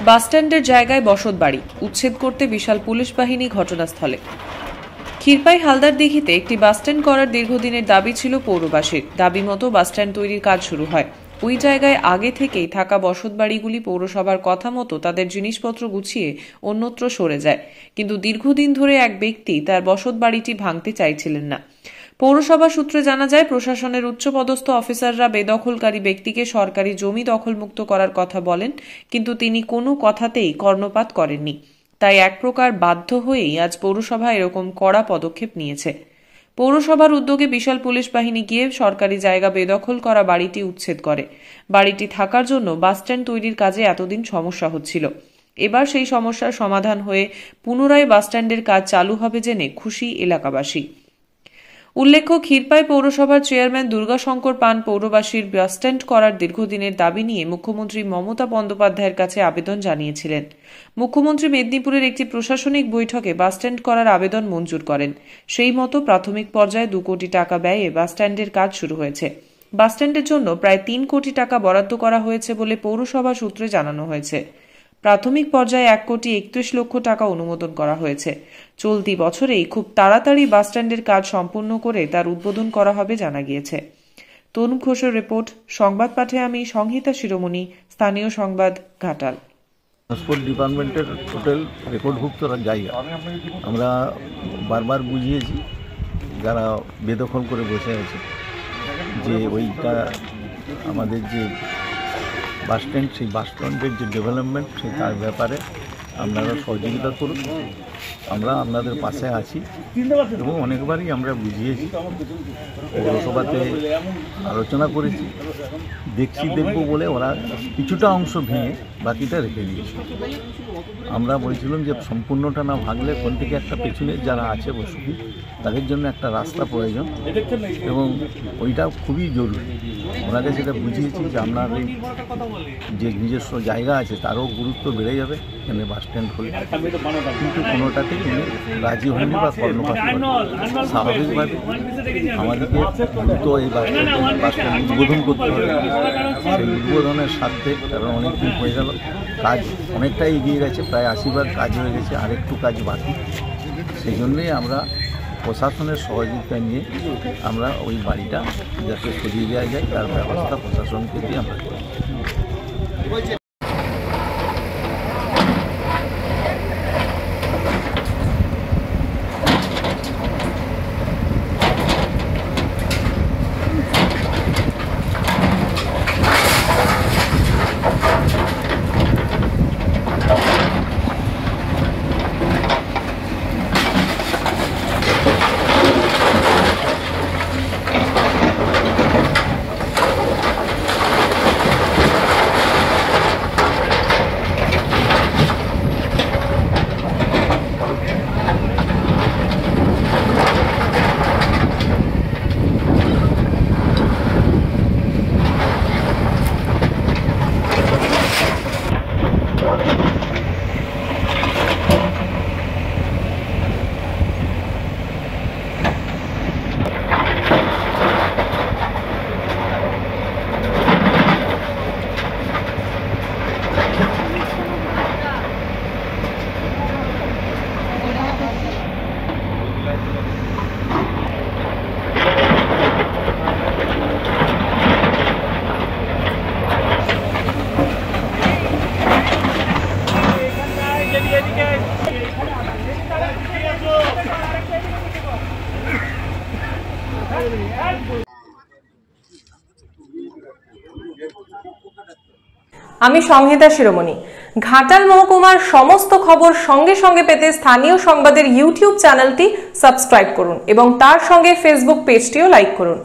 বাসস্ট্যান্ডের জায়গায় বসতবাড়ি উচ্ছেদ করতে বিশাল পুলিশ বাহিনী ঘটনাস্থলে। ক্ষীরপাই হালদারদিঘিতে একটি বাসস্ট্যান্ড করার দীর্ঘদিনের দাবি ছিল পৌরবাসীর। দাবি মতো বাসস্ট্যান্ড তৈরির কাজ শুরু হয়। ওই জায়গায় আগে থেকেই থাকা বসতবাড়িগুলি পৌরসভার কথা মতো তাদের জিনিসপত্র গুছিয়ে অন্যত্র সরে যায়, কিন্তু দীর্ঘদিন ধরে এক ব্যক্তি তার বসতবাড়িটি ভাঙতে চাইছিলেন না। পৌরসভা সূত্রে জানা যায়, প্রশাসনের উচ্চপদস্থ অফিসাররা বেদখলকারী ব্যক্তিকে সরকারি জমি দখলমুক্ত করার কথা বলেন, কিন্তু তিনি কোনো কথাতেই কর্ণপাত করেননি। তাই এক প্রকার বাধ্য হয়েই আজ পৌরসভা এরকম কড়া পদক্ষেপ নিয়েছে। পৌরসভার উদ্যোগে বিশাল পুলিশ বাহিনী গিয়ে সরকারি জায়গা বেদখল করা বাড়িটি উচ্ছেদ করে। বাড়িটি থাকার জন্য বাসস্ট্যান্ড তৈরির কাজে এতদিন সমস্যা হচ্ছিল। এবার সেই সমস্যার সমাধান হয়ে পুনরায় বাসস্ট্যান্ডের কাজ চালু হবে জেনে খুশি এলাকাবাসী। উল্লেখ্য, ক্ষীরপাই পৌরসভার চেয়ারম্যান দুর্গাশঙ্কর পান পৌরবাসীর বাসস্ট্যান্ড করার দীর্ঘদিনের দাবি নিয়ে মুখ্যমন্ত্রী মমতা বন্দ্যোপাধ্যায়ের কাছে আবেদন জানিয়েছিলেন। মুখ্যমন্ত্রী মেদিনীপুরের একটি প্রশাসনিক বৈঠকে বাসস্ট্যান্ড করার আবেদন মঞ্জুর করেন। সেই মতো প্রাথমিক পর্যায়ে 2 কোটি টাকা ব্যয়ে বাসস্ট্যান্ডের কাজ শুরু হয়েছে। বাসস্ট্যান্ডের জন্য প্রায় 3 কোটি টাকা বরাদ্দ করা হয়েছে বলে পৌরসভা সূত্রে জানানো হয়েছে। প্রাথমিক পর্যায়ে 1,31,00,000 টাকা অনুমোদন করা হয়েছে। চলতি বছরেই খুব তাড়াতাড়ি বাসস্ট্যান্ডের কাজ সম্পূর্ণ করে তার উদ্বোধন করা হবে জানা গিয়েছে। তনু ঘোষের রিপোর্ট, সংবাদ পাঠে আমি সংহিতা শিরোমণি, স্থানীয় সংবাদ, ঘাটাল। ট্রান্সপোর্ট ডিপার্টমেন্টের টোটাল রেকর্ডভুক্ত জায়গা আমরা বারবার বুঝিয়েছি যারা বেদখল করে বসে আছে যে ওইটা আমাদের যে বাসস্ট্যান্ড, সেই বাসস্ট্যান্ডের যে ডেভেলপমেন্ট সেই তার ব্যাপারে আপনারা সহযোগিতা করুন। আমরা আপনাদের পাশে আছি এবং অনেকবারই আমরা বুঝিয়েছি, পৌরসভাতে আলোচনা করেছি, দেখবো বলে ওরা কিছুটা অংশ ভেঙে বাকিটা রেখে দিয়েছে। আমরা বলছিলাম যে সম্পূর্ণটা না ভাঙলে কোন থেকে একটা পেছনে যারা আছে বসতি তাদের জন্য একটা রাস্তা প্রয়োজন এবং ওইটা খুবই জরুরি। ওনাকে সেটা বুঝিয়েছি যে আপনার এই যে নিজস্ব জায়গা আছে তারও গুরুত্ব বেড়ে যাবে এখানে বাসস্ট্যান্ড হলে, কিন্তু কোনোটাতেই উনি রাজি হয়নি বা কর্ণপাত করেন। স্বাভাবিকভাবে আমাদেরকে দ্রুত এই বাসস্ট্যান্ড উদ্বোধন করতে হবে। সেই উদ্বোধনের স্বার্থে, কারণ অনেকদিন হয়ে গেল, কাজ অনেকটাই এগিয়ে গেছে, প্রায় 80% কাজ হয়ে গেছে, আরেকটু কাজ বাকি। সেই জন্যই আমরা প্রশাসনের সহযোগিতা নিয়ে আমরা ওই বাড়িটা যাতে সরিয়ে দেওয়া যায় তার ব্যবস্থা প্রশাসনকে দিয়ে আমরা করি। আমি সংহিতা শিরোমণি। ঘাটাল মহকুমার সমস্ত খবর সঙ্গে সঙ্গে পেতে স্থানীয় সংবাদের ইউটিউব চ্যানেলটি সাবস্ক্রাইব করুন এবং তার সঙ্গে ফেসবুক পেজটিও লাইক করুন।